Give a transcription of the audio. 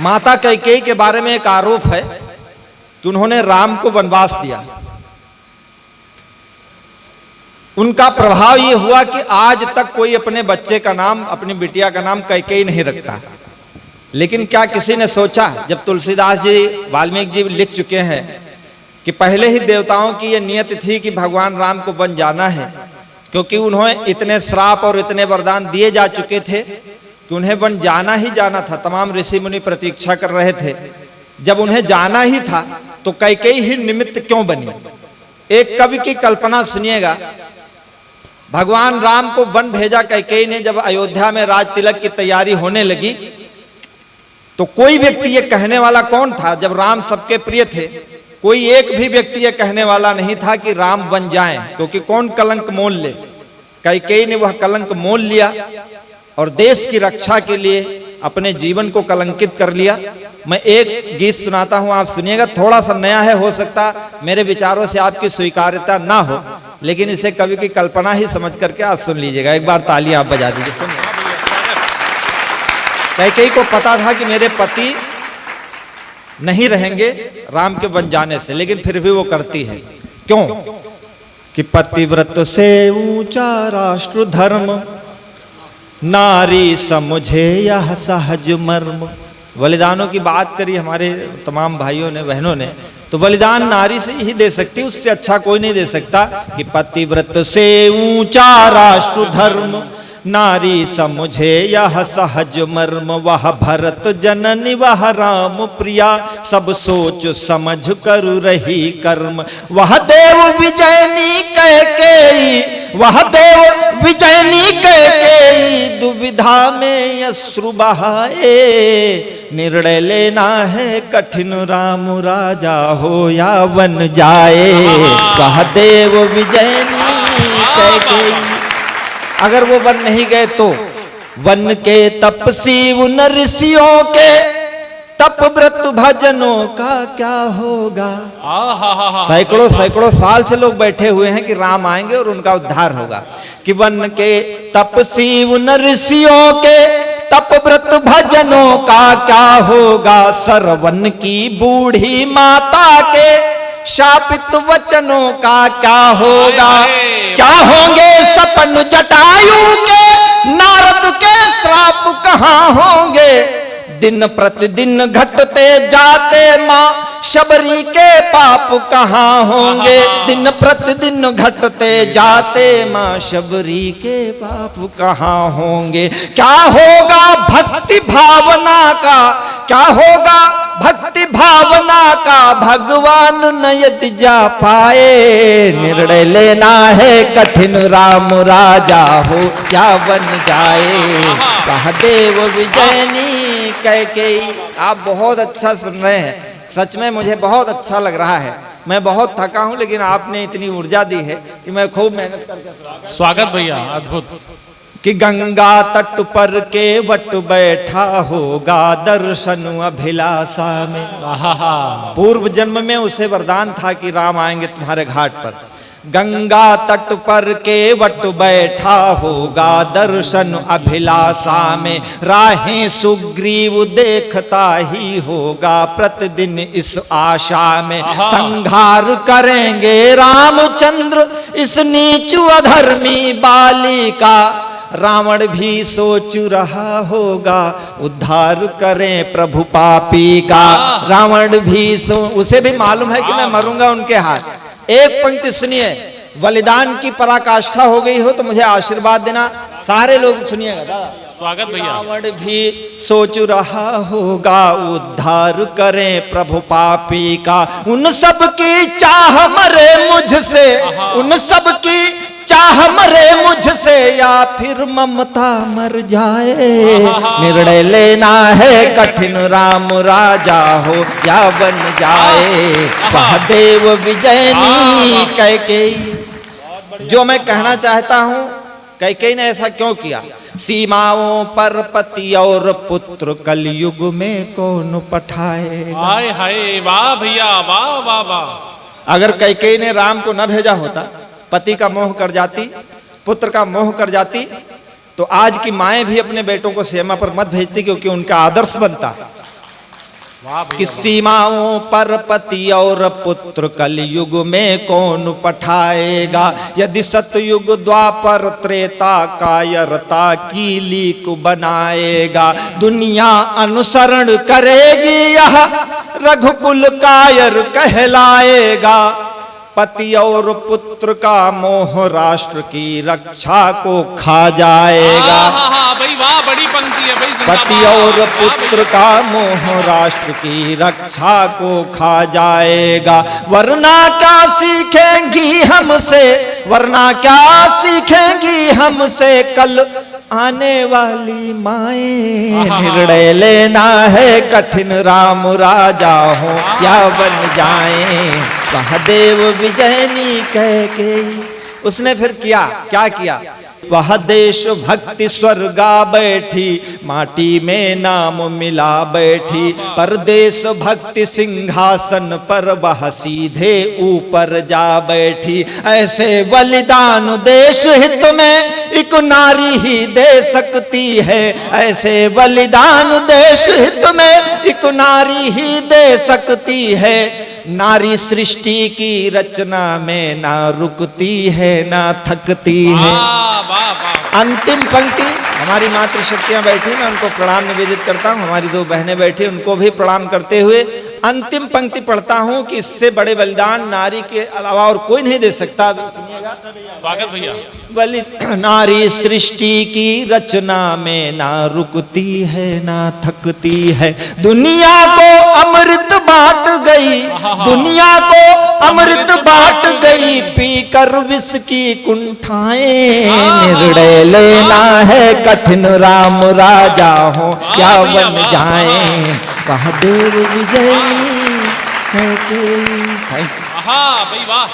माता कैकेयी के बारे में एक आरोप है कि उन्होंने राम को वनवास दिया। उनका प्रभाव यह हुआ कि आज तक कोई अपने बच्चे का नाम, अपनी बिटिया का नाम कैकेयी नहीं रखता। लेकिन क्या किसी ने सोचा, जब तुलसीदास जी, वाल्मीकि जी लिख चुके हैं कि पहले ही देवताओं की यह नियत थी कि भगवान राम को वन जाना है, क्योंकि उन्होंने इतने श्राप और इतने वरदान दिए जा चुके थे कि उन्हें वन जाना ही जाना था। तमाम ऋषि मुनि प्रतीक्षा कर रहे थे। जब उन्हें जाना ही था तो कैकेयी ही निमित्त क्यों बनी? एक कवि की कल्पना सुनिएगा। भगवान राम को वन भेजा कैकेयी ने। जब अयोध्या में राज तिलक की तैयारी होने लगी तो कोई व्यक्ति ये कहने वाला कौन था? जब राम सबके प्रिय थे, कोई एक भी व्यक्ति ये कहने वाला नहीं था कि राम वन जाएं, क्योंकि कौन कलंक मोल ले। कैकेयी ने वह कलंक मोल लिया और देश की रक्षा के लिए अपने जीवन को कलंकित कर लिया। मैं एक गीत सुनाता हूं, आप सुनिएगा। थोड़ा सा नया है, हो सकता मेरे विचारों से आपकी स्वीकार्यता ना हो, लेकिन इसे कवि की कल्पना ही समझ करके आप सुन लीजिएगा। एक बार तालियां आप बजा दीजिए। सुनिए। कैकेयी को पता था कि मेरे पति नहीं रहेंगे राम के वन जाने से, लेकिन फिर भी वो करती है। क्यों? कि पतिव्रत से ऊंचा राष्ट्र धर्म, नारी समझे यह सहज मर्म। बलिदानों की बात करी हमारे तमाम भाइयों ने, बहनों ने, तो बलिदान नारी से ही दे सकती, उससे अच्छा कोई नहीं दे सकता। कि पतिव्रत से ऊंचा राष्ट्र धर्म, नारी समझे यह सहज मर्म। वह भरत जननी वह राम प्रिया, सब सोच समझ कर रही कर्म। वह देव विजयनी कैकेयी, वह देव विजयनी कैकेयी, दुविधा में अश्रु बहाए। निर्णय लेना है कठिन, राम राजा हो या वन जाए। वह देव विजयनी कैकेयी। अगर वो वन नहीं गए तो वन के तपसी उन ऋषियों के तप व्रत भजनों का क्या होगा? सैकड़ों सैकड़ों साल से लोग बैठे हुए हैं कि राम आएंगे और उनका उद्धार होगा। कि वन के तपसी उन ऋषियों के तप व्रत भजनों का क्या होगा? सरवन की बूढ़ी माता के शापित वचनों का क्या होगा? क्या होंगे सपन जटायु के, नारद के श्राप कहाँ होंगे? दिन प्रतिदिन घटते जाते माँ शबरी के पाप कहाँ होंगे? दिन प्रतिदिन घटते जाते माँ शबरी के पाप कहाँ होंगे? क्या होगा भक्ति भावना का, क्या होगा भक्ति भावना का? भगवान न यदि जा पाए, निर्णय लेना है कठिन, राम राजा हो या वन जाए। वह देव विजयनी कैकेयी। आप बहुत अच्छा सुन रहे हैं, सच में मुझे बहुत अच्छा लग रहा है। मैं बहुत थका हूं, लेकिन आपने इतनी ऊर्जा दी है कि मैं खूब मेहनत करके। स्वागत भैया, अद्भुत। कि गंगा तट पर के वट बैठा होगा दर्शन अभिलाषा में। पूर्व जन्म में उसे वरदान था कि राम आएंगे तुम्हारे घाट पर। गंगा तट पर के वट बैठा होगा दर्शन अभिलाषा में। राहें सुग्रीव देखता ही होगा प्रतिदिन इस आशा में। संहार करेंगे रामचंद्र इस नीच अधर्मी बाली का। रावण भी सोच रहा होगा उद्धार करें प्रभु पापी का। रावण भी उसे भी मालूम है कि मैं मरूंगा उनके हाथ। एक पंक्ति सुनिए, बलिदान की पराकाष्ठा हो गई हो तो मुझे आशीर्वाद देना। सारे लोग सुनिएगा दादा। स्वागत भैया। रावण भी सोच रहा होगा उद्धार करें प्रभु पापी का। उन सब की चाह मरे मुझसे, उन सब की चाह मरे मुझसे, या फिर ममता मर जाए। निर्णय लेना है कठिन, राम राजा हो या बन जाए। वह देव विजयनी कैकेयी। जो मैं कहना चाहता हूं, कैकेयी ने ऐसा क्यों किया? सीमाओं पर पति और पुत्र कलयुग में कौन पठाएगा? हाय हाय, वाह भैया, वाह वाह वाह। अगर कैकेयी ने राम को न भेजा होता, पति का मोह कर जाती, पुत्र का मोह कर जाती, तो आज की माएं भी अपने बेटों को सीमा पर मत भेजती, क्योंकि उनका आदर्श बनता। वाह कि भैया वाह। सीमाओं पर पति और पुत्र कलयुग में कौन पठाएगा। यदि सतयुग द्वापर त्रेता कायरता की लीक बनाएगा। दुनिया अनुसरण करेगी यह रघुकुल कायर कहलाएगा। पति और पुत्र का मोह राष्ट्र की रक्षा को खा जाएगा। हाँ भाई वाह, बड़ी पंक्ति है भाई। जिंदाबाद। पति और वाह पुत्र भैया। का मोह राष्ट्र की रक्षा को खा जाएगा। वरना क्या सीखेंगी हमसे, वरना क्या सीखेंगी हमसे कल आने वाली माएं। निर्णय लेना है कठिन, राम राजा हो क्या बन जाएं। वह देव विजयनी कह के उसने फिर किया, क्या किया। वह देश भक्ति स्वर्गा बैठी, माटी में नाम मिला बैठी। पर देश भक्ति सिंहासन पर वह सीधे ऊपर जा बैठी। ऐसे बलिदान देश हित में एक नारी ही दे सकती है। ऐसे बलिदान देश हित में एक नारी ही दे सकती है। नारी सृष्टि की रचना में ना रुकती है ना थकती है। वाह वाह वाह। अंतिम पंक्ति, हमारी मातृशक्तियां बैठी, मैं उनको प्रणाम निवेदित करता हूं। हमारी दो बहनें बैठी, उनको भी प्रणाम करते हुए अंतिम पंक्ति पढ़ता हूं कि इससे बड़े बलिदान नारी के अलावा और कोई नहीं दे सकता। अभी सुनिएगा। स्वागत भैया। बलि नारी सृष्टि की रचना में ना रुकती है ना थकती है। दुनिया को अमृत बांट गई, दुनिया को अमृत बांट गई। पीकर विष की कुंठाएं। निर्णय लेना है कठिन, राम राजा हो क्या बन जाएं। वह देव विजयनी कह के। हाँ भाई वाह।